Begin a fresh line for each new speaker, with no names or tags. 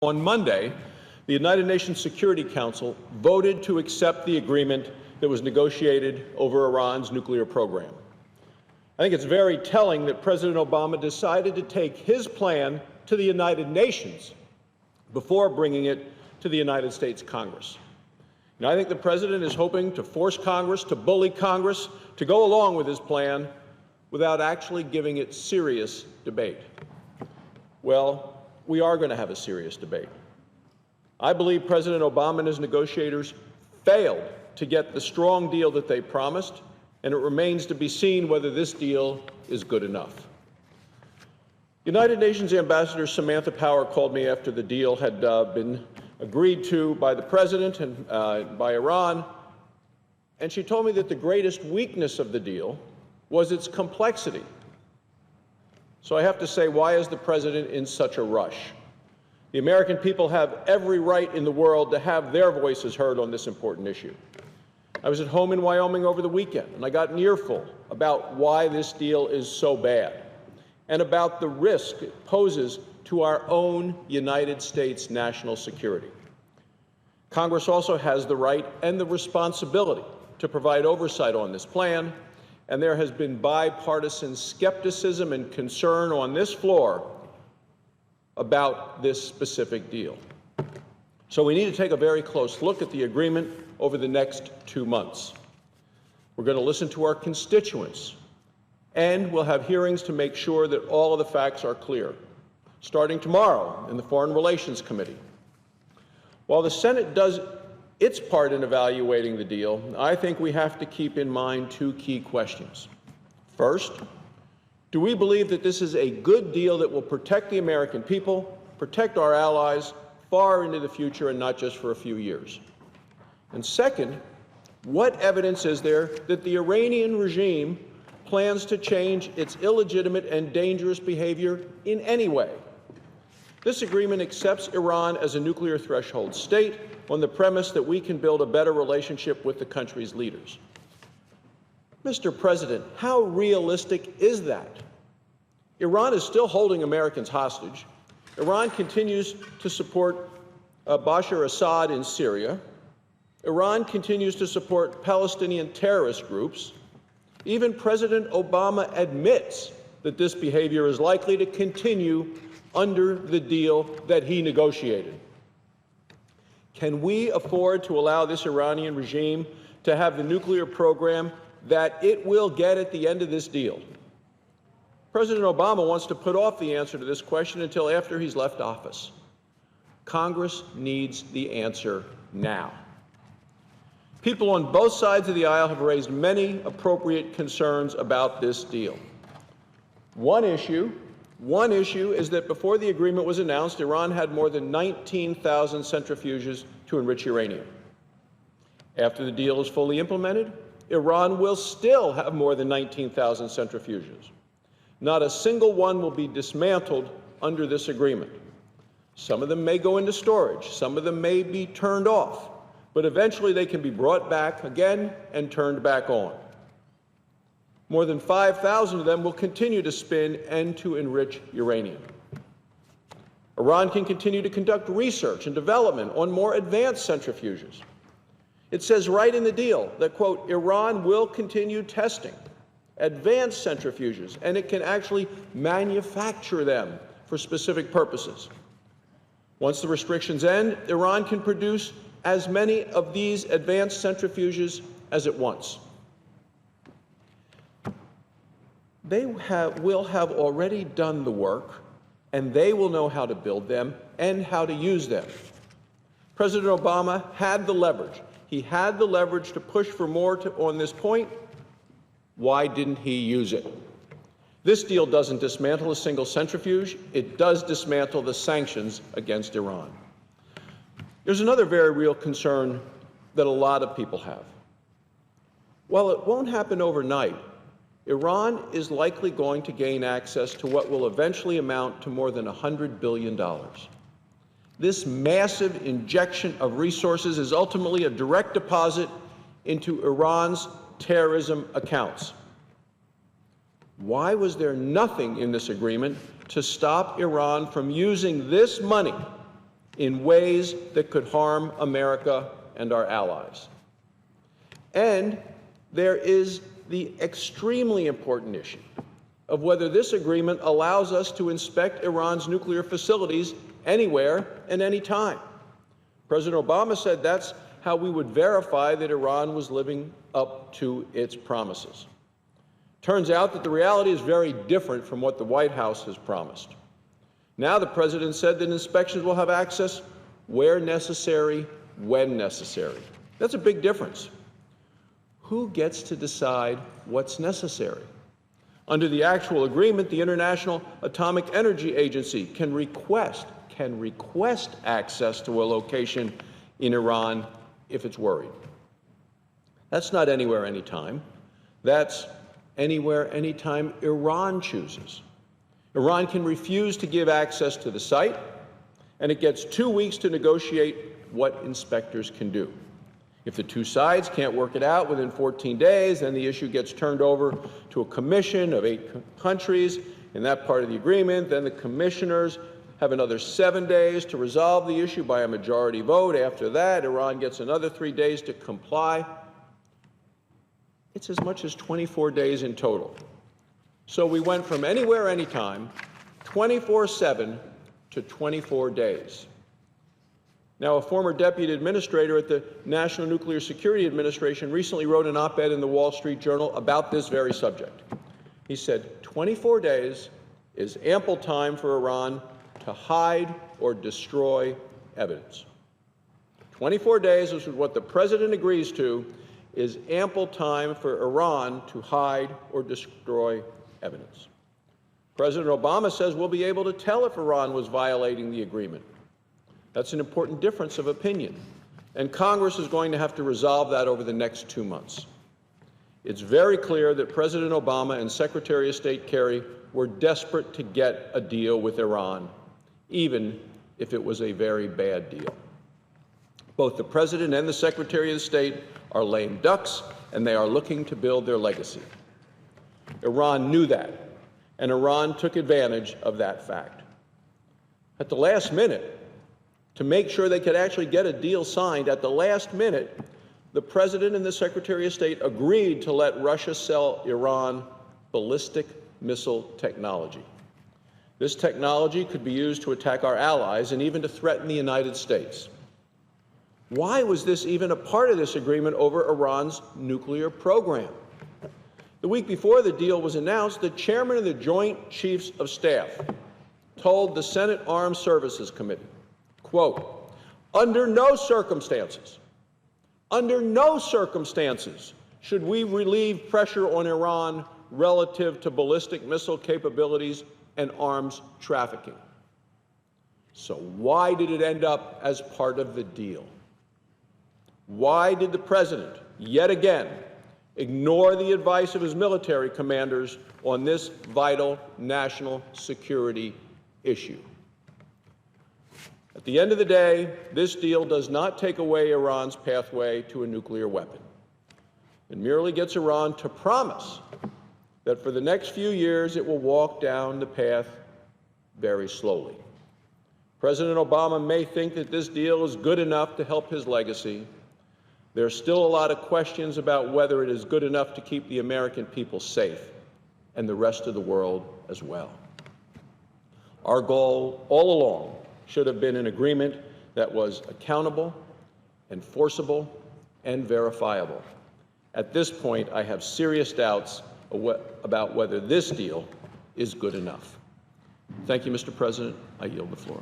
On Monday, the United Nations Security Council voted to accept the agreement that was negotiated over Iran's nuclear program. I think it's very telling that President Obama decided to take his plan to the United Nations before bringing it to the United States Congress. And I think the President is hoping to force Congress, to bully Congress, to go along with his plan without actually giving it serious debate. Well, we are going to have a serious debate. I believe President Obama and his negotiators failed to get the strong deal that they promised, and it remains to be seen whether this deal is good enough. United Nations Ambassador Samantha Power called me after the deal had been agreed to by the President and by Iran, and she told me that the greatest weakness of the deal was its complexity. So I have to say, why is the President in such a rush? The American people have every right in the world to have their voices heard on this important issue. I was at home in Wyoming over the weekend, and I got an earful about why this deal is so bad and about the risk it poses to our own United States national security. Congress also has the right and the responsibility to provide oversight on this plan, and there has been bipartisan skepticism and concern on this floor about this specific deal. So we need to take a very close look at the agreement over the next 2 months. We're going to listen to our constituents, and we'll have hearings to make sure that all of the facts are clear, starting tomorrow in the Foreign Relations Committee. While the Senate does its part in evaluating the deal, I think we have to keep in mind two key questions. First, do we believe that this is a good deal that will protect the American people, protect our allies far into the future and not just for a few years? And second, what evidence is there that the Iranian regime plans to change its illegitimate and dangerous behavior in any way? This agreement accepts Iran as a nuclear threshold state on the premise that we can build a better relationship with the country's leaders. Mr. President, how realistic is that? Iran is still holding Americans hostage. Iran continues to support Bashar Assad in Syria. Iran continues to support Palestinian terrorist groups. Even President Obama admits that this behavior is likely to continue under the deal that he negotiated. Can we afford to allow this Iranian regime to have the nuclear program that it will get at the end of this deal? President Obama wants to put off the answer to this question until after he's left office. Congress needs the answer now. People on both sides of the aisle have raised many appropriate concerns about this deal. One issue is that before the agreement was announced, Iran had more than 19,000 centrifuges to enrich uranium. After the deal is fully implemented, Iran will still have more than 19,000 centrifuges. Not a single one will be dismantled under this agreement. Some of them may go into storage, some of them may be turned off, but eventually they can be brought back again and turned back on. More than 5,000 of them will continue to spin and to enrich uranium. Iran can continue to conduct research and development on more advanced centrifuges. It says right in the deal that, quote, Iran will continue testing advanced centrifuges, and it can actually manufacture them for specific purposes. Once the restrictions end, Iran can produce as many of these advanced centrifuges as it wants. They will have already done the work, and they will know how to build them and how to use them. President Obama had the leverage. He had the leverage to push for more on this point. Why didn't he use it? This deal doesn't dismantle a single centrifuge. It does dismantle the sanctions against Iran. There's another very real concern that a lot of people have. While it won't happen overnight, Iran is likely going to gain access to what will eventually amount to more than $100 billion. This massive injection of resources is ultimately a direct deposit into Iran's terrorism accounts. Why was there nothing in this agreement to stop Iran from using this money in ways that could harm America and our allies. And there is the extremely important issue of whether this agreement allows us to inspect Iran's nuclear facilities anywhere and any time. President Obama said that's how we would verify that Iran was living up to its promises. Turns out that the reality is very different from what the White House has promised. Now the president said that inspections will have access where necessary, when necessary. That's a big difference. Who gets to decide what's necessary? Under the actual agreement, the International Atomic Energy Agency can request access to a location in Iran if it's worried. That's not anywhere, anytime. That's anywhere, anytime Iran chooses. Iran can refuse to give access to the site, and it gets 2 weeks to negotiate what inspectors can do. If the two sides can't work it out within 14 days, then the issue gets turned over to a commission of 8 countries in that part of the agreement. Then the commissioners have another 7 days to resolve the issue by a majority vote. After that, Iran gets another 3 days to comply. It's as much as 24 days in total. So we went from anywhere, anytime, 24/7 to 24 days. Now, a former deputy administrator at the National Nuclear Security Administration recently wrote an op-ed in the Wall Street Journal about this very subject. He said, 24 days is ample time for Iran to hide or destroy evidence. 24 days, which is what the president agrees to, is ample time for Iran to hide or destroy evidence. President Obama says we'll be able to tell if Iran was violating the agreement. That's an important difference of opinion, and Congress is going to have to resolve that over the next 2 months. It's very clear that President Obama and Secretary of State Kerry were desperate to get a deal with Iran, even if it was a very bad deal. Both the President and the Secretary of State are lame ducks, and they are looking to build their legacy. Iran knew that, and Iran took advantage of that fact. At the last minute, to make sure they could actually get a deal signed, at the last minute, the President and the Secretary of State agreed to let Russia sell Iran ballistic missile technology. This technology could be used to attack our allies and even to threaten the United States. Why was this even a part of this agreement over Iran's nuclear program? The week before the deal was announced, the chairman of the Joint Chiefs of Staff told the Senate Armed Services Committee, quote, under no circumstances should we relieve pressure on Iran relative to ballistic missile capabilities and arms trafficking. So why did it end up as part of the deal? Why did the president, yet again, ignore the advice of his military commanders on this vital national security issue? At the end of the day, this deal does not take away Iran's pathway to a nuclear weapon. It merely gets Iran to promise that for the next few years it will walk down the path very slowly. President Obama may think that this deal is good enough to help his legacy. There are still a lot of questions about whether it is good enough to keep the American people safe and the rest of the world as well. Our goal all along should have been an agreement that was accountable, enforceable, and verifiable. At this point, I have serious doubts about whether this deal is good enough. Thank you, Mr. President. I yield the floor.